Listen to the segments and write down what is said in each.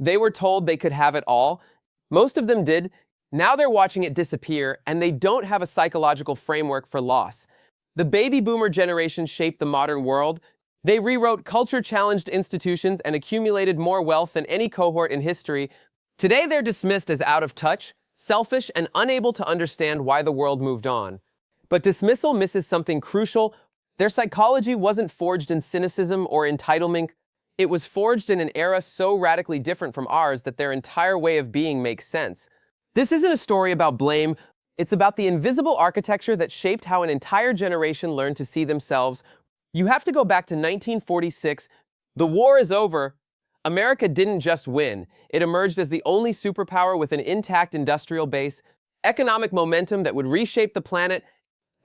They were told they could have it all. Most of them did. Now they're watching it disappear, and they don't have a psychological framework for loss. The baby boomer generation shaped the modern world. They rewrote culture-challenged institutions and accumulated more wealth than any cohort in history. Today they're dismissed as out of touch, selfish, and unable to understand why the world moved on. But dismissal misses something crucial. Their psychology wasn't forged in cynicism or entitlement. It was forged in an era so radically different from ours that their entire way of being makes sense. This isn't a story about blame. It's about the invisible architecture that shaped how an entire generation learned to see themselves. You have to go back to 1946. The war is over. America didn't just win. It emerged as the only superpower with an intact industrial base, economic momentum that would reshape the planet.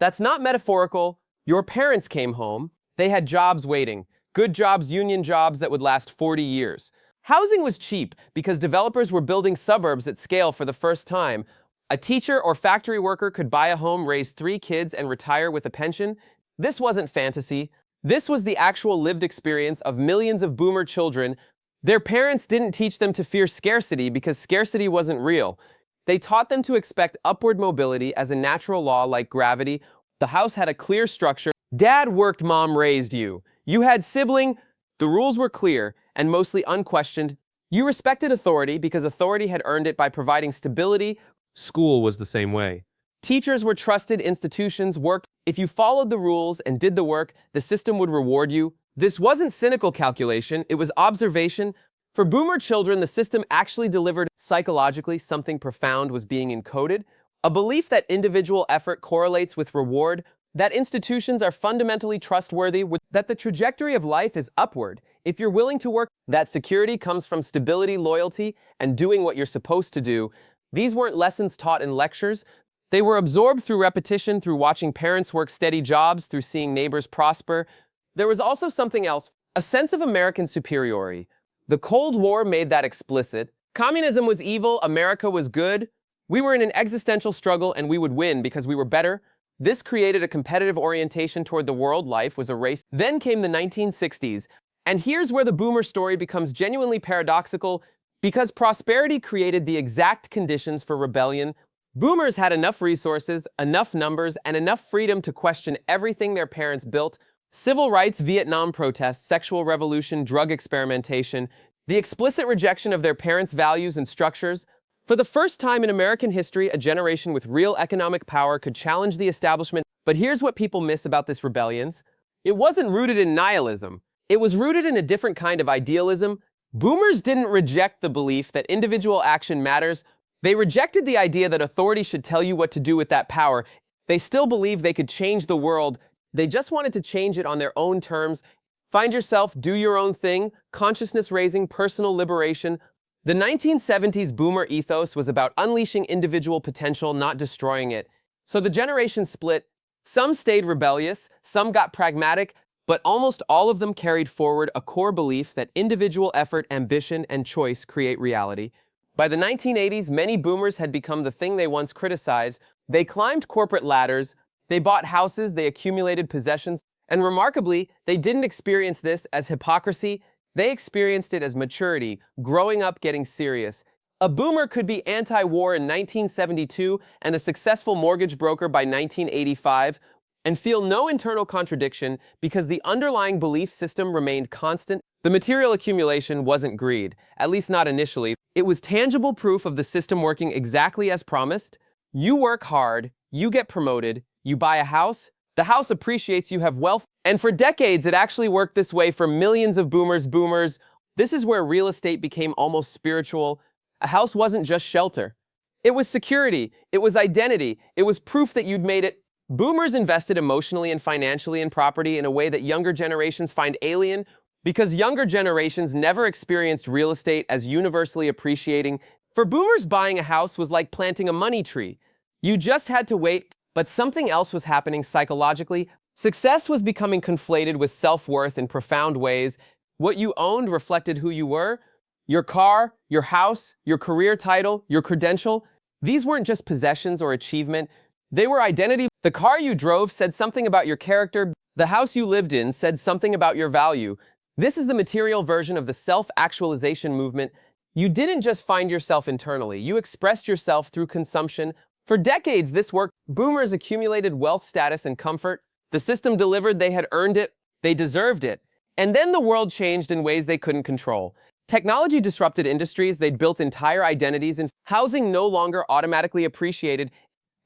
That's not metaphorical. Your parents came home. They had jobs waiting. Good jobs, union jobs that would last 40 years. Housing was cheap because developers were building suburbs at scale for the first time. A teacher or factory worker could buy a home, raise 3 kids, and retire with a pension. This wasn't fantasy. This was the actual lived experience of millions of boomer children. Their parents didn't teach them to fear scarcity because scarcity wasn't real. They taught them to expect upward mobility as a natural law like gravity. The house had a clear structure. Dad worked, mom raised you. You had sibling. The rules were clear and mostly unquestioned. You respected authority because authority had earned it by providing stability. School was the same way. Teachers were trusted institutions, worked. If you followed the rules and did the work, the system would reward you. This wasn't cynical calculation, it was observation. For boomer children, the system actually delivered. Psychologically, something profound was being encoded. A belief that individual effort correlates with reward, that institutions are fundamentally trustworthy, that the trajectory of life is upward. If you're willing to work, that security comes from stability, loyalty, and doing what you're supposed to do. These weren't lessons taught in lectures. They were absorbed through repetition, through watching parents work steady jobs, through seeing neighbors prosper. There was also something else, a sense of American superiority. The Cold War made that explicit. Communism was evil, America was good. We were in an existential struggle and we would win because we were better. This created a competitive orientation toward the world. Life was a race. Then came the 1960s. And here's where the boomer story becomes genuinely paradoxical. Because prosperity created the exact conditions for rebellion, boomers had enough resources, enough numbers, and enough freedom to question everything their parents built. Civil rights, Vietnam protests, sexual revolution, drug experimentation, the explicit rejection of their parents' values and structures. For the first time in American history, a generation with real economic power could challenge the establishment. But here's what people miss about this rebellions. It wasn't rooted in nihilism. It was rooted in a different kind of idealism. Boomers didn't reject the belief that individual action matters. They rejected the idea that authority should tell you what to do with that power. They still believed they could change the world. They just wanted to change it on their own terms. Find yourself, do your own thing, consciousness raising, personal liberation. The 1970s boomer ethos was about unleashing individual potential, not destroying it. So the generation split. Some stayed rebellious, some got pragmatic, but almost all of them carried forward a core belief that individual effort, ambition, and choice create reality. By the 1980s, many boomers had become the thing they once criticized. They climbed corporate ladders, they bought houses, they accumulated possessions, and remarkably, they didn't experience this as hypocrisy. They experienced it as maturity, growing up, getting serious. A boomer could be anti-war in 1972 and a successful mortgage broker by 1985, and feel no internal contradiction because the underlying belief system remained constant. The material accumulation wasn't greed, at least not initially. It was tangible proof of the system working exactly as promised. You work hard, you get promoted, you buy a house, the house appreciates, you have wealth. And for decades, it actually worked this way for millions of boomers. This is where real estate became almost spiritual. A house wasn't just shelter. It was security, it was identity, it was proof that you'd made it. Boomers invested emotionally and financially in property in a way that younger generations find alien because younger generations never experienced real estate as universally appreciating. For boomers, buying a house was like planting a money tree. You just had to wait, but something else was happening psychologically. Success was becoming conflated with self-worth in profound ways. What you owned reflected who you were. Your car, your house, your career title, your credential. These weren't just possessions or achievement. They were identity. The car you drove said something about your character. The house you lived in said something about your value. This is the material version of the self-actualization movement. You didn't just find yourself internally, you expressed yourself through consumption. For decades, this worked. Boomers accumulated wealth, status, and comfort. The system delivered, they had earned it, they deserved it. And then the world changed in ways they couldn't control. Technology disrupted industries, they'd built entire identities, and housing no longer automatically appreciated.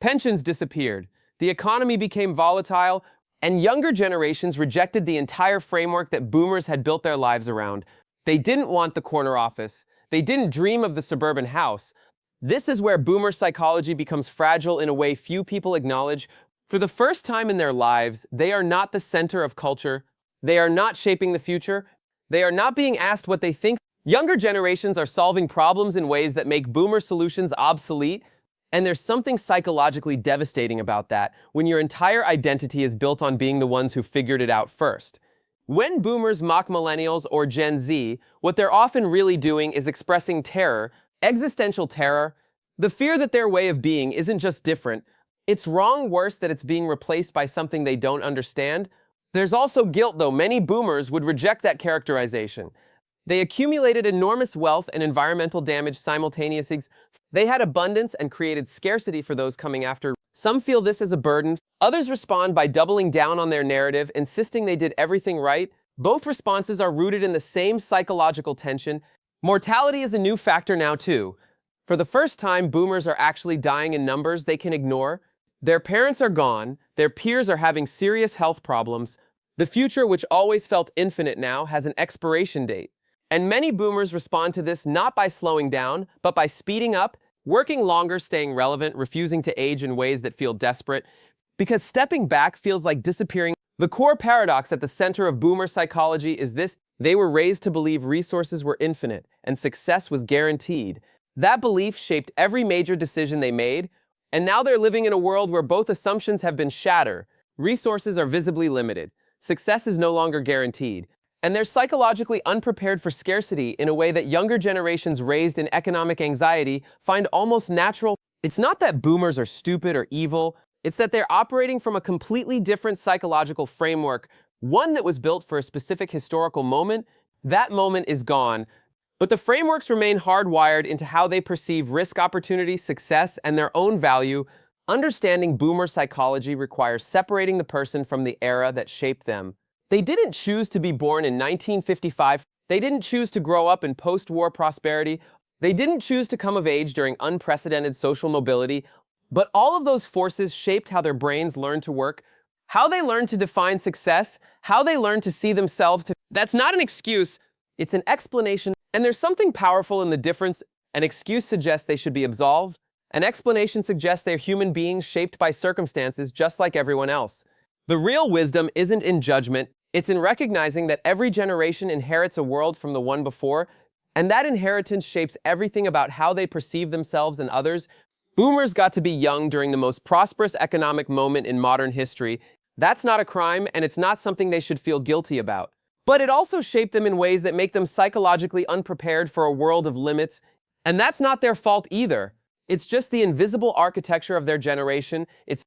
Pensions disappeared. The economy became volatile, and younger generations rejected the entire framework that boomers had built their lives around. They didn't want the corner office. They didn't dream of the suburban house. This is where boomer psychology becomes fragile in a way few people acknowledge. For the first time in their lives, they are not the center of culture. They are not shaping the future. They are not being asked what they think. Younger generations are solving problems in ways that make boomer solutions obsolete. And there's something psychologically devastating about that when your entire identity is built on being the ones who figured it out first. When boomers mock millennials or Gen Z, what they're often really doing is expressing terror, existential terror, the fear that their way of being isn't just different. It's wrong, worse, that it's being replaced by something they don't understand. There's also guilt, though. Many boomers would reject that characterization. They accumulated enormous wealth and environmental damage simultaneously. They had abundance and created scarcity for those coming after. Some feel this as a burden. Others respond by doubling down on their narrative, insisting they did everything right. Both responses are rooted in the same psychological tension. Mortality is a new factor now, too. For the first time, boomers are actually dying in numbers they can ignore. Their parents are gone. Their peers are having serious health problems. The future, which always felt infinite now, has an expiration date. And many boomers respond to this not by slowing down, but by speeding up, working longer, staying relevant, refusing to age in ways that feel desperate, because stepping back feels like disappearing. The core paradox at the center of boomer psychology is this: they were raised to believe resources were infinite and success was guaranteed. That belief shaped every major decision they made, and now they're living in a world where both assumptions have been shattered. Resources are visibly limited. Success is no longer guaranteed. And they're psychologically unprepared for scarcity in a way that younger generations raised in economic anxiety find almost natural. It's not that boomers are stupid or evil. It's that they're operating from a completely different psychological framework, one that was built for a specific historical moment. That moment is gone. But the frameworks remain hardwired into how they perceive risk, opportunity, success, and their own value. Understanding boomer psychology requires separating the person from the era that shaped them. They didn't choose to be born in 1955. They didn't choose to grow up in post-war prosperity. They didn't choose to come of age during unprecedented social mobility. But all of those forces shaped how their brains learned to work, how they learned to define success, how they learned to see themselves. That's not an excuse. It's an explanation. And there's something powerful in the difference. An excuse suggests they should be absolved. An explanation suggests they're human beings shaped by circumstances just like everyone else. The real wisdom isn't in judgment. It's in recognizing that every generation inherits a world from the one before, and that inheritance shapes everything about how they perceive themselves and others. Boomers got to be young during the most prosperous economic moment in modern history. That's not a crime, and it's not something they should feel guilty about. But it also shaped them in ways that make them psychologically unprepared for a world of limits, and that's not their fault either. It's just the invisible architecture of their generation. It's